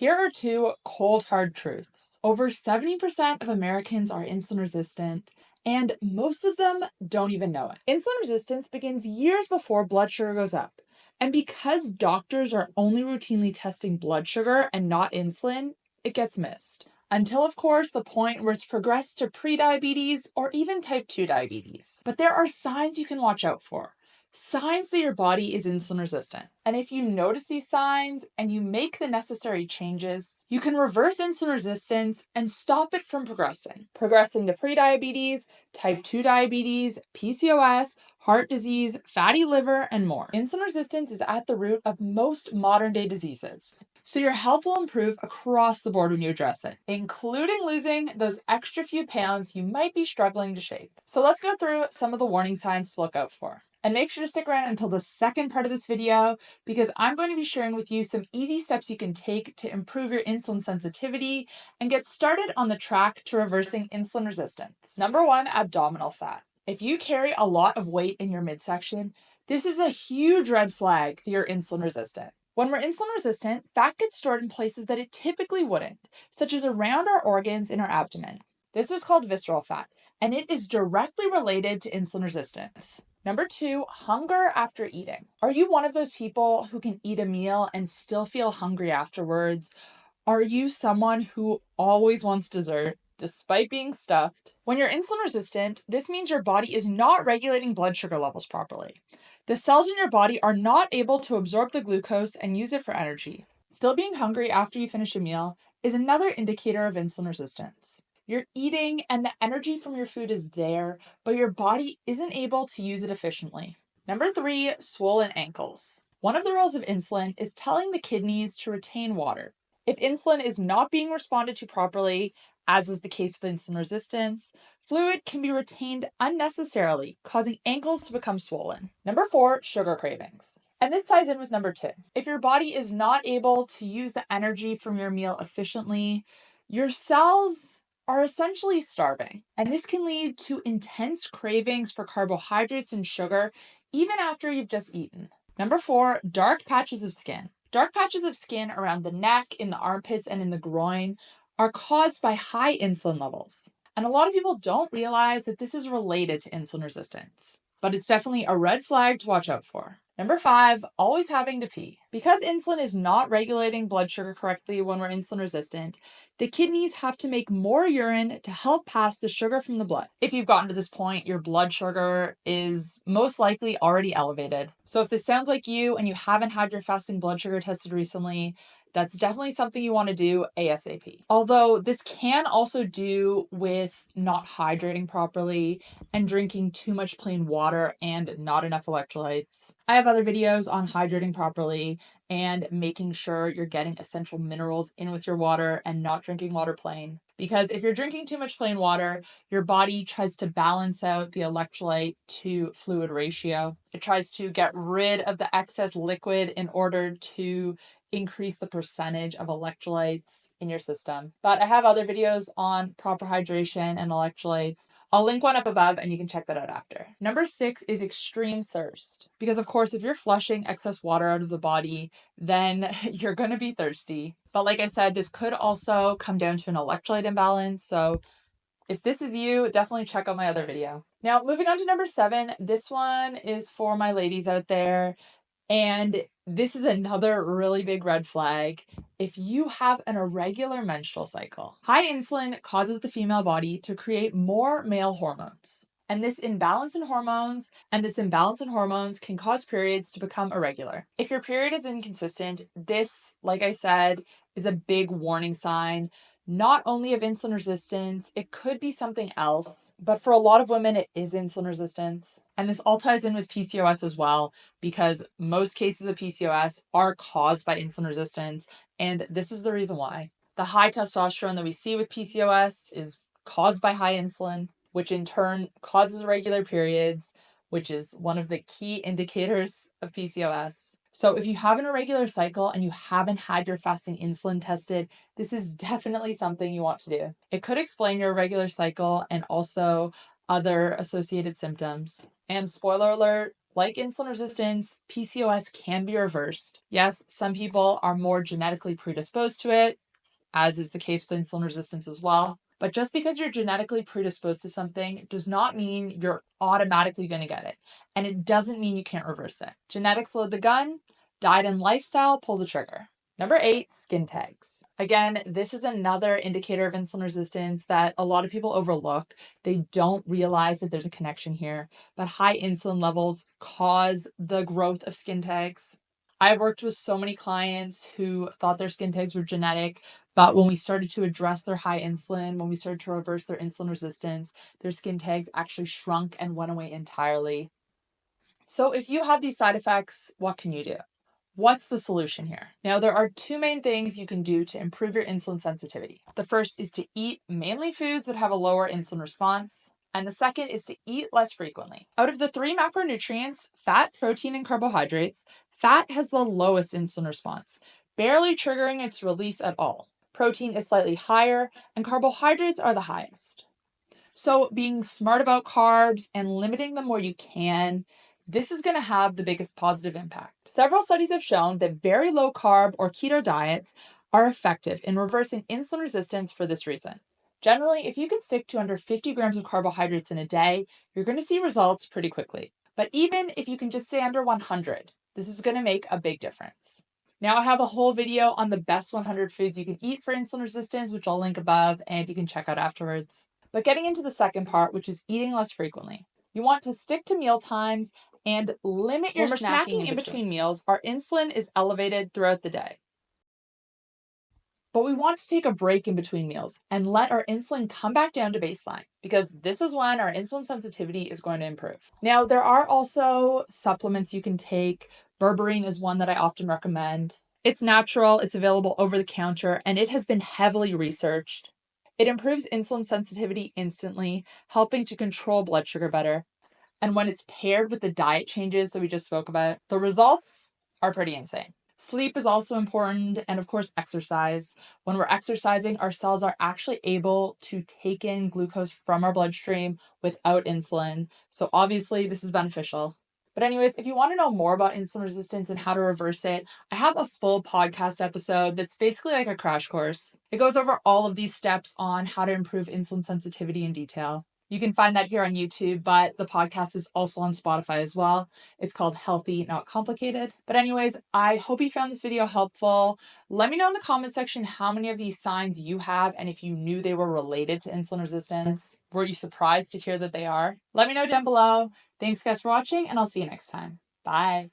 Here are two cold hard truths. Over 70% of Americans are insulin resistant, and most of them don't even know it. Insulin resistance begins years before blood sugar goes up. And because doctors are only routinely testing blood sugar and not insulin, it gets missed. Until, of course, the point where it's progressed to prediabetes or even type 2 diabetes. But there are signs you can watch out for. Signs that your body is insulin resistant. And if you notice these signs and you make the necessary changes, you can reverse insulin resistance and stop it from progressing to prediabetes, type 2 diabetes, PCOS, heart disease, fatty liver, and more. Insulin resistance is at the root of most modern day diseases. So your health will improve across the board when you address it, including losing those extra few pounds you might be struggling to shape. So let's go through some of the warning signs to look out for. And make sure to stick around until the second part of this video because I'm going to be sharing with you some easy steps you can take to improve your insulin sensitivity and get started on the track to reversing insulin resistance. Number 1, abdominal fat. If you carry a lot of weight in your midsection, this is a huge red flag that you're insulin resistant. When we're insulin resistant, fat gets stored in places that it typically wouldn't, such as around our organs in our abdomen. This is called visceral fat, and it is directly related to insulin resistance. Number 2, hunger after eating. Are you one of those people who can eat a meal and still feel hungry afterwards? Are you someone who always wants dessert despite being stuffed? When you're insulin resistant, this means your body is not regulating blood sugar levels properly. The cells in your body are not able to absorb the glucose and use it for energy. Still being hungry after you finish a meal is another indicator of insulin resistance. You're eating and the energy from your food is there, but your body isn't able to use it efficiently. Number 3, swollen ankles. One of the roles of insulin is telling the kidneys to retain water. If insulin is not being responded to properly, as is the case with insulin resistance, fluid can be retained unnecessarily, causing ankles to become swollen. Number 4, sugar cravings. And this ties in with number 2. If your body is not able to use the energy from your meal efficiently, your cells are essentially starving. And this can lead to intense cravings for carbohydrates and sugar, even after you've just eaten. Number 4, dark patches of skin. Dark patches of skin around the neck, in the armpits, and in the groin are caused by high insulin levels. And a lot of people don't realize that this is related to insulin resistance, but it's definitely a red flag to watch out for. Number 5, always having to pee. Because insulin is not regulating blood sugar correctly when we're insulin resistant, the kidneys have to make more urine to help pass the sugar from the blood. If you've gotten to this point, your blood sugar is most likely already elevated. So if this sounds like you and you haven't had your fasting blood sugar tested recently, that's definitely something you want to do ASAP. Although this can also do with not hydrating properly and drinking too much plain water and not enough electrolytes. I have other videos on hydrating properly and making sure you're getting essential minerals in with your water and not drinking water plain. Because if you're drinking too much plain water, your body tries to balance out the electrolyte to fluid ratio. It tries to get rid of the excess liquid in order to increase the percentage of electrolytes in your system. But I have other videos on proper hydration and electrolytes. I'll link one up above and you can check that out after. Number 6 is extreme thirst. Because of course, if you're flushing excess water out of the body, then you're going to be thirsty. But like I said, this could also come down to an electrolyte imbalance. So if this is you, definitely check out my other video. Now, moving on to number 7, this one is for my ladies out there. And this is another really big red flag. If you have an irregular menstrual cycle, high insulin causes the female body to create more male hormones. And this imbalance in hormones can cause periods to become irregular. If your period is inconsistent, this, like I said, is a big warning sign. Not only of insulin resistance, it could be something else, but for a lot of women, it is insulin resistance. And this all ties in with PCOS as well, because most cases of PCOS are caused by insulin resistance, and this is the reason why. The high testosterone that we see with PCOS is caused by high insulin, which in turn causes irregular periods, which is one of the key indicators of PCOS. So if you have an irregular cycle and you haven't had your fasting insulin tested, this is definitely something you want to do. It could explain your irregular cycle and also other associated symptoms. And spoiler alert, Like insulin resistance, PCOS can be reversed. Yes, some people are more genetically predisposed to it, as is the case with insulin resistance as well. But just because you're genetically predisposed to something does not mean you're automatically going to get it. And it doesn't mean you can't reverse it. Genetics load the gun, diet and lifestyle pull the trigger. Number 8, skin tags. Again, this is another indicator of insulin resistance that a lot of people overlook. They don't realize that there's a connection here, but high insulin levels cause the growth of skin tags. I've worked with so many clients who thought their skin tags were genetic, but when we started to address their high insulin, when we started to reverse their insulin resistance, their skin tags actually shrunk and went away entirely. So if you have these side effects, what can you do? What's the solution here? Now, there are 2 main things you can do to improve your insulin sensitivity. The first is to eat mainly foods that have a lower insulin response. And the second is to eat less frequently. Out of the 3 macronutrients, fat, protein, and carbohydrates, fat has the lowest insulin response, barely triggering its release at all. Protein is slightly higher, and carbohydrates are the highest. So being smart about carbs and limiting them where you can, this is going to have the biggest positive impact. Several studies have shown that very low carb or keto diets are effective in reversing insulin resistance for this reason. Generally, if you can stick to under 50 grams of carbohydrates in a day, you're going to see results pretty quickly. But even if you can just stay under 100, this is going to make a big difference. Now I have a whole video on the best 100 foods you can eat for insulin resistance, which I'll link above and you can check out afterwards. But getting into the second part, which is eating less frequently. You want to stick to meal times and limit your snacking in between meals. Our insulin is elevated throughout the day. But we want to take a break in between meals and let our insulin come back down to baseline because this is when our insulin sensitivity is going to improve. Now, there are also supplements you can take. Berberine is one that I often recommend. It's natural, it's available over the counter, and it has been heavily researched. It improves insulin sensitivity instantly, helping to control blood sugar better. And when it's paired with the diet changes that we just spoke about, the results are pretty insane. Sleep is also important, and of course, exercise. When we're exercising, our cells are actually able to take in glucose from our bloodstream without insulin. So obviously, this is beneficial. But anyways, if you want to know more about insulin resistance and how to reverse it, I have a full podcast episode that's basically like a crash course. It goes over all of these steps on how to improve insulin sensitivity in detail. You can find that here on YouTube, but the podcast is also on Spotify as well. It's called Healthy, Not Complicated. But anyways, I hope you found this video helpful. Let me know in the comment section how many of these signs you have and if you knew they were related to insulin resistance. Were you surprised to hear that they are? Let me know down below. Thanks guys for watching, and I'll see you next time. Bye.